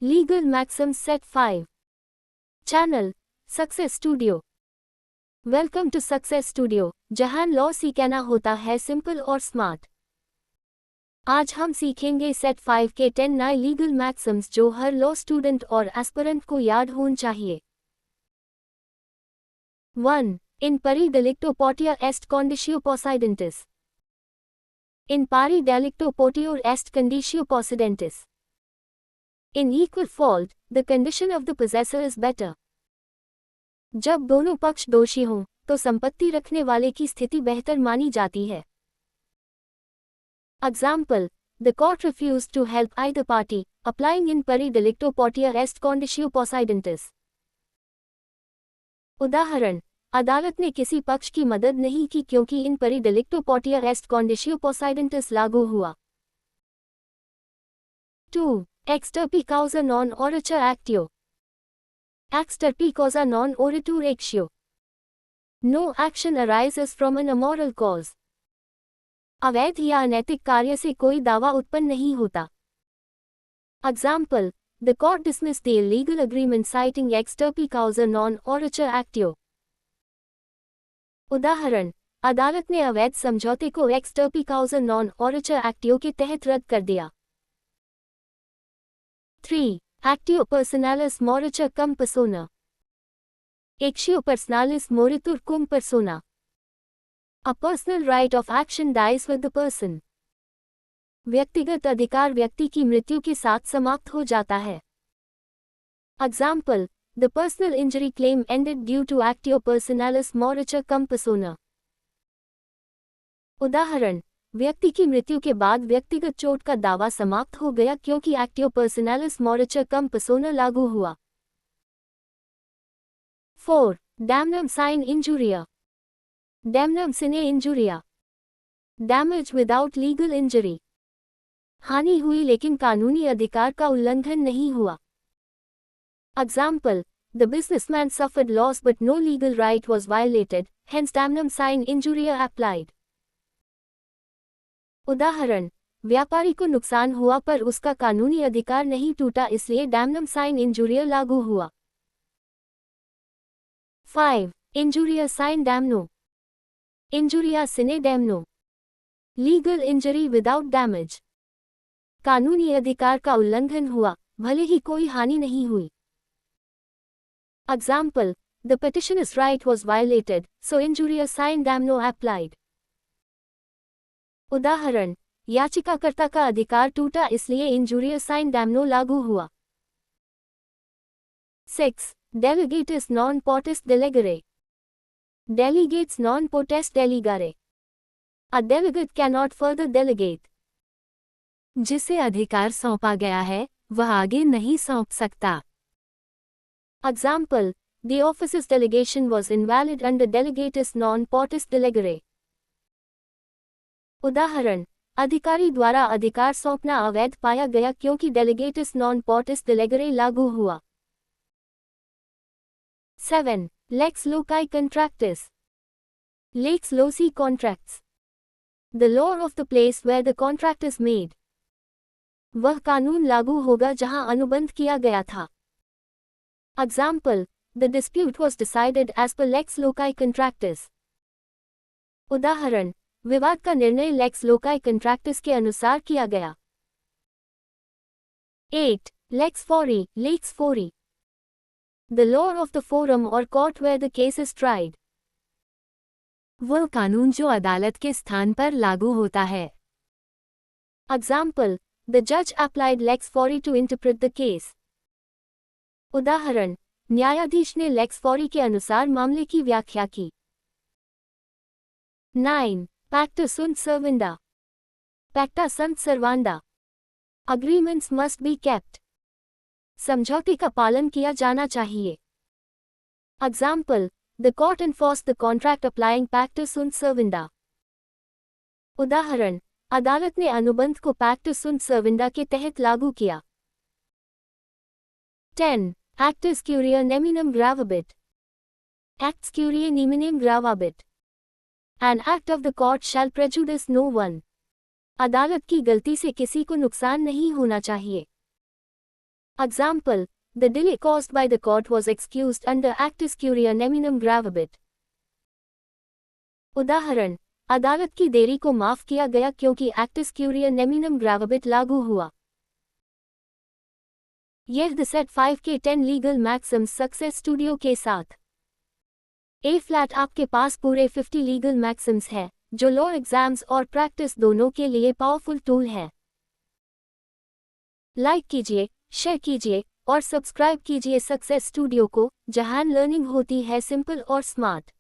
Legal Maxims Set 5 Channel Success Studio। Welcome to Success Studio, जहां law सीखना होता है सिंपल और स्मार्ट। आज हम सीखेंगे सेट 5 के 10 नए लीगल मैक्सिम्स जो हर लॉ स्टूडेंट और एस्पिरेंट को याद होना चाहिए। 1. In pari delicto potior est conditio possidentis। In pari delicto potior est conditio possidentis। In equal fault, the condition of the possessor is better। जब दोनों पक्ष दोषी हों, तो संपत्ति रखने वाले की स्थिति बेहतर मानी जाती है। Example: The court refused to help either party, applying in pari delicto potior est conditio possidentis। उदाहरण: अदालत ने किसी पक्ष की मदद नहीं की क्योंकि इन परी delicto potior est conditio possidentis लागू हुआ। 2. Ex turpi causa non oritur actio। Ex turpi causa non oritur actio। No action arises from an immoral cause। अवैध या अनैतिक कार्य से कोई दावा उत्पन्न नहीं होता। Example: The court dismissed the illegal agreement citing ex turpi causa non oritur actio। उदाहरण: अदालत ने अवैध समझौते को ex turpi causa non oritur actio के तहत रद्द कर दिया। 3. Actio personalis moritur cum persona। Actio personalis moritur cum persona। A personal right of action dies with the person। व्यक्तिगत अधिकार व्यक्ति की मृत्यु के साथ समाप्त हो जाता है। Example: The personal injury claim ended due to actio personalis moritur cum persona। उदाहरण: व्यक्ति की मृत्यु के बाद व्यक्तिगत चोट का दावा समाप्त हो गया क्योंकि actio personalis moritur cum persona लागू हुआ। 4. Damnum sine injuria। Damnum sine injuria। Damage without legal injury। हानि हुई लेकिन कानूनी अधिकार का उल्लंघन नहीं हुआ। Example: The businessman suffered loss but no legal right was violated, hence damnum sine injuria applied। उदाहरण: व्यापारी को नुकसान हुआ पर उसका कानूनी अधिकार नहीं टूटा इसलिए damnum sine injuria लागू हुआ। 5. Injuria sine damno। Injuria sine damno। Legal injury without damage। कानूनी अधिकार का उल्लंघन हुआ, भले ही कोई हानि नहीं हुई। Example: The petitioner's right was violated, so injuria sine damno applied। उदाहरण: याचिकाकर्ता का अधिकार टूटा इसलिए injuria sine damno लागू हुआ। 6. Delegatus non potest delegare। Delegates non potest delegare। A delegate cannot further delegate। जिसे अधिकार सौंपा गया है, वह आगे नहीं सौंप सकता। Example: The officer's delegation was invalid under delegatus non potest delegare। उदाहरण: अधिकारी द्वारा अधिकार सौंपना अवैध पाया गया क्योंकि delegatus non potest delegare लागू हुआ। 7. Lex loci contractus। Lex loci contracts। The law of the place where the contract is made। वह कानून लागू होगा जहां अनुबंध किया गया था। Example: The dispute was decided as per lex loci contractus। उदाहरण: विवाद का निर्णय lex loci contractus के अनुसार किया गया। 8. Lex fori, lex fori। The law of the forum or court where the case is tried। वह कानून जो अदालत के स्थान पर लागू होता है। Example: The judge applied lex fori to interpret the case। उदाहरण: न्यायाधीश ने lex fori के अनुसार मामले की व्याख्या की। 9. Pacta sunt servanda। Pacta sunt servanda। Agreements must be kept। समझौते का पालन किया जाना चाहिए। Example: The court enforced the contract applying pacta sunt servanda। उदाहरण: अदालत ने अनुबंध को pacta sunt servanda के तहत लागू किया। 10. Actus curiae neminem gravabit। Actus curiae neminem gravabit। An act of the court shall prejudice no one। अदालत की गलती से किसी को नुकसान नहीं होना चाहिए। Example, the delay caused by the court was excused under actus curia neminem gravabit. उदाहरण, अदालत की देरी को माफ किया गया क्योंकि एक्टस क्यूरिया नेमिनम ग्रावाबिट लागू हुआ। यह द सेट 5 के 10 लीगल मैक्सिम्स सक्सेस स्टूडियो के साथ। ए फ्लैट आपके पास पूरे 50 लीगल मैक्सिम्स है, जो लॉ एग्जाम्स और प्रैक्टिस दोनों के लिए पावरफुल टूल है। लाइक कीजिए, शेयर कीजिए और सब्सक्राइब कीजिए सक्सेस स्टूडियो को, जहां लर्निंग होती है सिंपल और स्मार्ट।